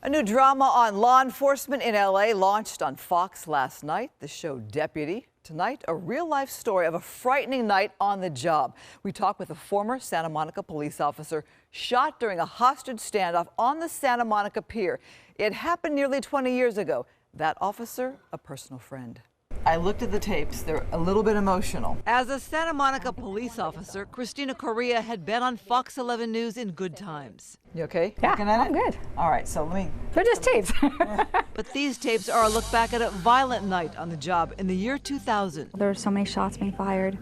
A new drama on law enforcement in LA launched on Fox last night. The show Deputy. Tonight, a real-life story of a frightening night on the job. We talk with a former Santa Monica police officer shot during a hostage standoff on the Santa Monica pier. It happened nearly 20 years ago. That officer, a personal friend. I looked at the tapes. They're a little bit emotional. As a Santa Monica police officer, Cristina Coria had been on Fox 11 News in good times. You okay? Yeah, Looking at I'm it? good. All right, so let me... They're just tapes. But these tapes are a look back at a violent night on the job in the year 2000. There were so many shots being fired.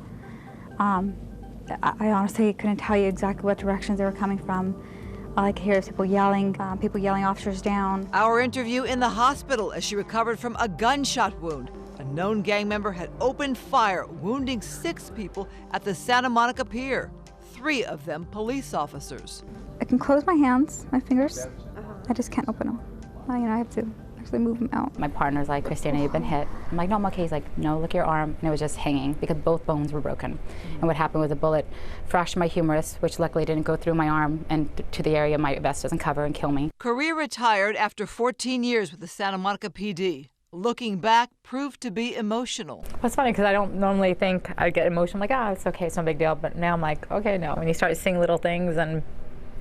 I honestly couldn't tell you exactly what directions they were coming from. All I could hear is people yelling officers down. Our interview in the hospital as she recovered from a gunshot wound. A known gang member had opened fire, wounding 6 people at the Santa Monica pier. 3 of them police officers. I can close my hands, my fingers. I just can't open them. I have to actually move them out. My partner's like, Cristina, you've been hit. I'm like, no, I'm okay. He's like, no, look at your arm. And it was just hanging because both bones were broken. And what happened was a bullet fractured my humerus, which luckily didn't go through my arm and to the area my vest doesn't cover and kill me. Coria retired after 14 years with the Santa Monica PD. Looking back proved to be emotional. Well, it's funny because I don't normally think I'd get emotional. I'm like, it's okay, it's no big deal. But now I'm like, okay, no. When you start seeing little things and,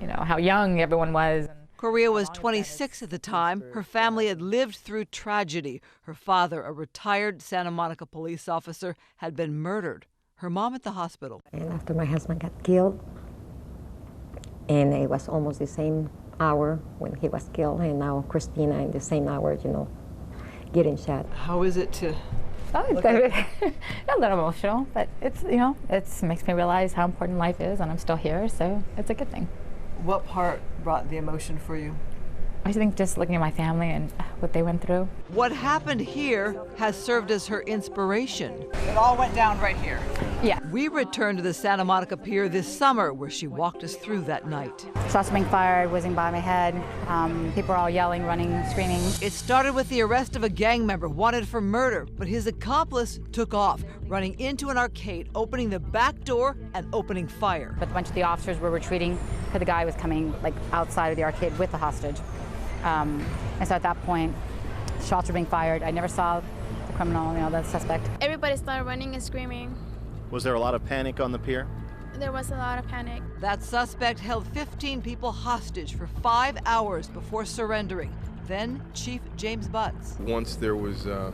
how young everyone was. Coria was 26 at the time. Her family had lived through tragedy. Her father, a retired Santa Monica police officer, had been murdered. Her mom at the hospital. And after my husband got killed, and it was almost the same hour when he was killed, and now Cristina in the same hour, getting shot. How is it to... It's a little emotional, but it's, it makes me realize how important life is, and I'm still here, so it's a good thing. What part brought the emotion for you? I think just looking at my family and what they went through. What happened here has served as her inspiration. It all went down right here. Yeah. We returned to the Santa Monica pier this summer where she walked us through that night. Shots being fired, whizzing by my head. People were all yelling, running, screaming. It started with the arrest of a gang member wanted for murder, but his accomplice took off, running into an arcade, opening the back door and opening fire. But a bunch of the officers were retreating because the guy was coming outside of the arcade with the hostage. And so at that point, shots were being fired. I never saw the criminal, the suspect. Everybody started running and screaming. Was there a lot of panic on the pier? There was a lot of panic. That suspect held 15 people hostage for 5 hours before surrendering. Then Chief James Butts. Once there was, the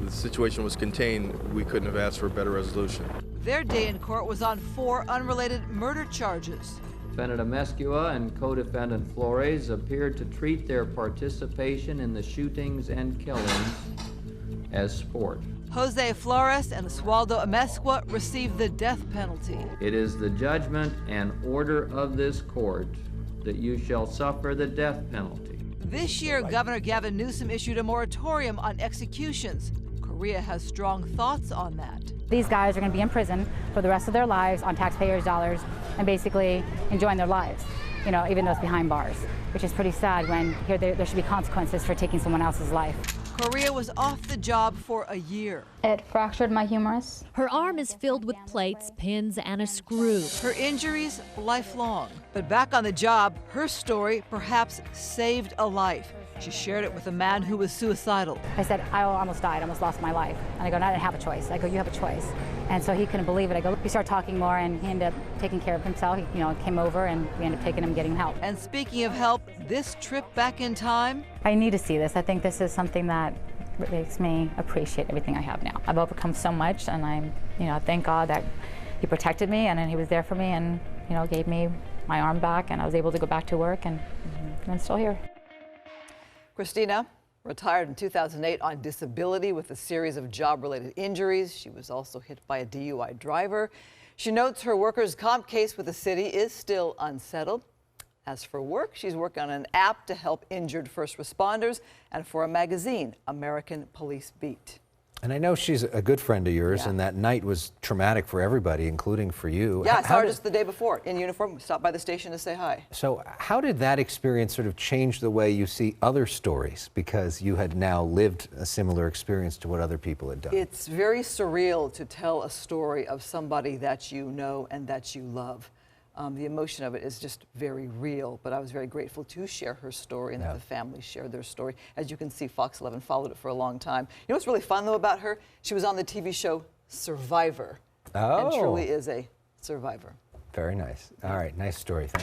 situation was contained, we couldn't have asked for a better resolution. Their day in court was on 4 unrelated murder charges. Defendant Amescua and co-defendant Flores appeared to treat their participation in the shootings and killings as sport. Jose Flores and Oswaldo Amescua received the death penalty. It is the judgment and order of this court that you shall suffer the death penalty. This year, Governor Gavin Newsom issued a moratorium on executions. Coria has strong thoughts on that. These guys are going to be in prison for the rest of their lives on taxpayers' dollars and basically enjoying their lives, even those behind bars, which is pretty sad when here there should be consequences for taking someone else's life. Coria was off the job for a year. It fractured my humerus. Her arm is filled with plates, pins, and a screw. Her injuries, lifelong. But back on the job, her story perhaps saved a life. She shared it with a man who was suicidal. I said, I almost died, I almost lost my life. And I go, no, I didn't have a choice. I go, you have a choice. And so he couldn't believe it. I go, we started talking more and he ended up taking care of himself. He came over and we ended up taking him, getting help. And speaking of help, this trip back in time? I need to see this. I think this is something that makes me appreciate everything I have now. I've overcome so much and I'm, thank God that he protected me and then he was there for me and, gave me my arm back and I was able to go back to work and I'm still here. Cristina retired in 2008 on disability with a series of job-related injuries. She was also hit by a DUI driver. She notes her workers' comp case with the city is still unsettled. As for work, she's working on an app to help injured first responders and for a magazine, American Police Beat. And I know she's a good friend of yours, and that night was traumatic for everybody, including for you. Yeah, I saw her just the day before in uniform. We stopped by the station to say hi. So how did that experience sort of change the way you see other stories? Because you had now lived a similar experience to what other people had done. It's very surreal to tell a story of somebody that you know and that you love. The emotion of it is just very real, but I was very grateful to share her story and that the family shared their story. As you can see, Fox 11 followed it for a long time. You know what's really fun, though, about her? She was on the TV show Survivor and truly is a survivor. Very nice. All right, nice story. Thank you.